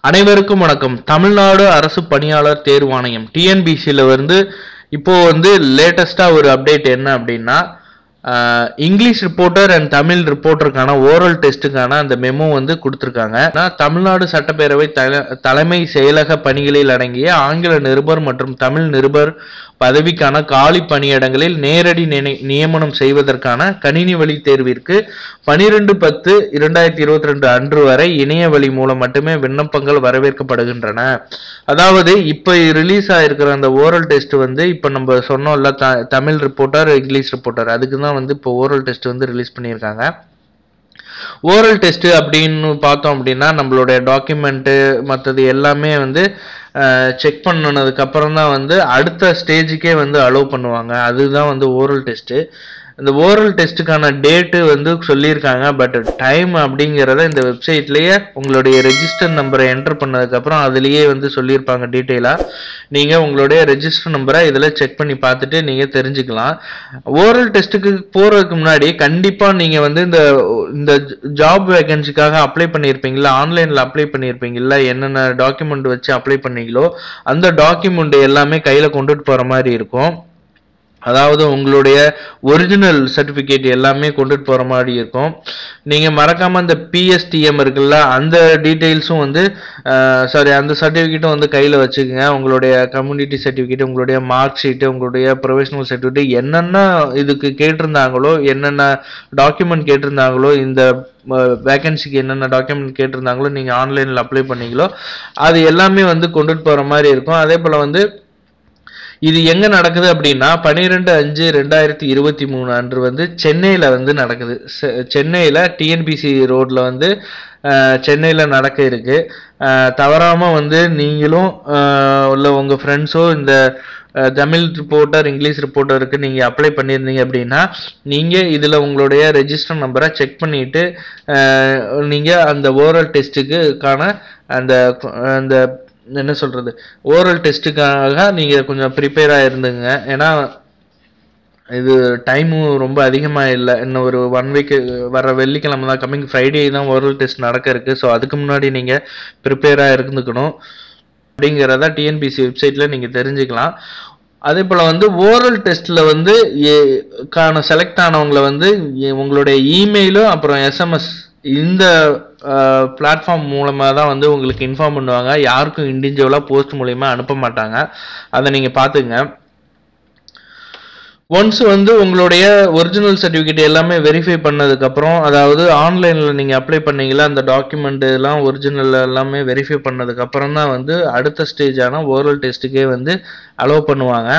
அனைவருக்கும் வணக்கம். தமிழ்நாடு அரசு பணியாளர் தேர்வாணையம் டிஎன்பிசியில் இப்போ லேட்டஸ்டா ஒரு அப்டேட் என்ன அப்படின்னா, இங்கிலீஷ் ரிப்போர்ட்டர் அண்ட் தமிழ் ரிப்போர்ட்டருக்கான ஓரல் டெஸ்ட்டுக்கான அந்த மெமோ கொடுத்துருக்காங்க. தமிழ்நாடு சட்டப்பேரவை தலைமை செயலக பணிகளில் அடங்கிய ஆங்கில நிருபர் மற்றும் தமிழ் நிருபர் பதவிக்கான காலி பணியிடங்களில் நேரடி நியமனம் செய்வதற்கான கணினி வழி தேர்விற்கு 12/10/2022 அன்று வரை இணைய வழி மூலம் மட்டுமே விண்ணப்பங்கள் வரவேற்கப்படுகின்றன. அதாவது இப்ப ரிலீஸ் ஆயிருக்கிற அந்த ஓரல் டெஸ்ட் இப்ப நம்ம சொன்னோம்ல, தமிழ் ரிப்போர்ட்டர் இங்கிலீஷ் ரிப்போர்ட்டர், அதுக்கு தான் இப்போ ஓரல் டெஸ்ட் ரிலீஸ் பண்ணியிருக்காங்க. ஓரல் டெஸ்ட் அப்படின்னு பார்த்தோம் அப்படின்னா நம்மளுடைய டாக்குமெண்ட்டு மற்றது எல்லாமே செக் பண்ணதுக்கு அப்புறம் தான் அடுத்த ஸ்டேஜுக்கே அலோவ் பண்ணுவாங்க. அதுதான் ஓரல் டெஸ்ட்டு. இந்த ஓரல் டெஸ்ட்டுக்கான டேட்டு சொல்லியிருக்காங்க. பட் டைம் அப்படிங்கிறத இந்த வெப்சைட்லேயே உங்களுடைய ரெஜிஸ்டர் நம்பரை என்டர் பண்ணதுக்கப்புறம் அதுலேயே சொல்லியிருப்பாங்க டீட்டெயிலாக. நீங்கள் உங்களுடைய ரெஜிஸ்டர் நம்பரை இதில் செக் பண்ணி பார்த்துட்டு நீங்கள் தெரிஞ்சுக்கலாம். ஓரல் டெஸ்ட்டுக்கு போகிறதுக்கு முன்னாடி கண்டிப்பாக நீங்கள் இந்த ஜாப் வேகன்சிக்காக அப்ளை பண்ணியிருப்பீங்களா, ஆன்லைனில் அப்ளை பண்ணியிருப்பீங்களா, என்னென்ன டாக்குமெண்ட் வச்சு அப்ளை பண்ணீங்களோ அந்த டாக்குமெண்ட் எல்லாமே கையில் கொண்டுட்டு போகிற மாதிரி இருக்கும். அதாவது உங்களுடைய ஒரிஜினல் சர்டிஃபிகேட் எல்லாமே கொண்டுட்டு போகிற மாதிரி இருக்கும். நீங்கள் மறக்காமல் அந்த பிஎஸ்டிஎம் இருக்குல்ல, அந்த டீட்டெயில்ஸும் அந்த சர்டிஃபிகேட்டும் கையில் வச்சுக்கோங்க. உங்களுடைய கம்யூனிட்டி சர்டிஃபிகேட், உங்களுடைய மார்க் ஷீட்டு, உங்களுடைய ப்ரொஃபஷனல் சர்டிஃபிகேட், என்னென்ன இதுக்கு கேட்டிருந்தாங்களோ, என்னென்ன டாக்குமெண்ட் கேட்டிருந்தாங்களோ, இந்த வேகன்சிக்கு என்னென்ன டாக்குமெண்ட் கேட்டிருந்தாங்களோ நீங்கள் ஆன்லைனில் அப்ளை பண்ணீங்களோ அது எல்லாமே கொண்டுட்டு போகிற மாதிரி இருக்கும். அதே போல் இது எங்க நடக்குது அப்படின்னா 12/5/2023 அன்று சென்னையில நடக்குது. சென்னையில டிஎன்பிசி ரோட்ல சென்னையில நடக்க இருக்கு. தவறாம நீங்களும் உள்ள உங்க ஃப்ரெண்ட்ஸோ இந்த தமிழ் ரிப்போர்ட்டர் இங்கிலீஷ் ரிப்போர்ட்டருக்கு நீங்க அப்ளை பண்ணியிருந்தீங்க அப்படின்னா நீங்க இதுல உங்களுடைய ரெஜிஸ்டர் நம்பரை செக் பண்ணிட்டு நீங்க அந்த ஓரல் டெஸ்ட்டுக்கான அந்த அந்த என்ன சொல்றது ஓரல் டெஸ்ட்டுக்காக நீங்க கொஞ்சம் ப்ரிப்பேராக இருந்துங்க. ஏன்னா இது டைமும் ரொம்ப அதிகமாக இல்லை. இன்னும் ஒரு 1 வீக் வர வெள்ளிக்கிழமை தான், கம்மிங் ஃப்ரைடே தான் ஓரல் டெஸ்ட் நடக்க இருக்கு. ஸோ அதுக்கு முன்னாடி நீங்க ப்ரிப்பேராக இருந்துக்கணும் அப்படிங்கிறத டிஎன்பிசி வெப்சைட்ல நீங்க தெரிஞ்சுக்கலாம். அதே போல ஓரல் டெஸ்ட்ல செலக்ட் ஆனவங்களை உங்களுடைய இமெயிலும் அப்புறம் எஸ்எம்எஸ் இந்த பிளாட்ஃபார்ம் மூலமாக தான் உங்களுக்கு இன்ஃபார்ம் பண்ணுவாங்க. யாருக்கும் இண்டிவிஜுவலாக போஸ்ட் மூலமா அனுப்ப மாட்டாங்க. அதை நீங்கள் பார்த்துங்க. ஒன்ஸ் உங்களுடைய ஒரிஜினல் சர்டிஃபிகேட் எல்லாமே வெரிஃபை பண்ணதுக்கப்புறம், அதாவது ஆன்லைனில் நீங்கள் அப்ளை பண்ணீங்களா அந்த டாக்குமெண்ட் எல்லாம் ஒரிஜினல் எல்லாமே வெரிஃபை பண்ணதுக்கப்புறம் தான் அடுத்த ஸ்டேஜான ஓரல் டெஸ்ட்டுக்கே அலோவ் பண்ணுவாங்க.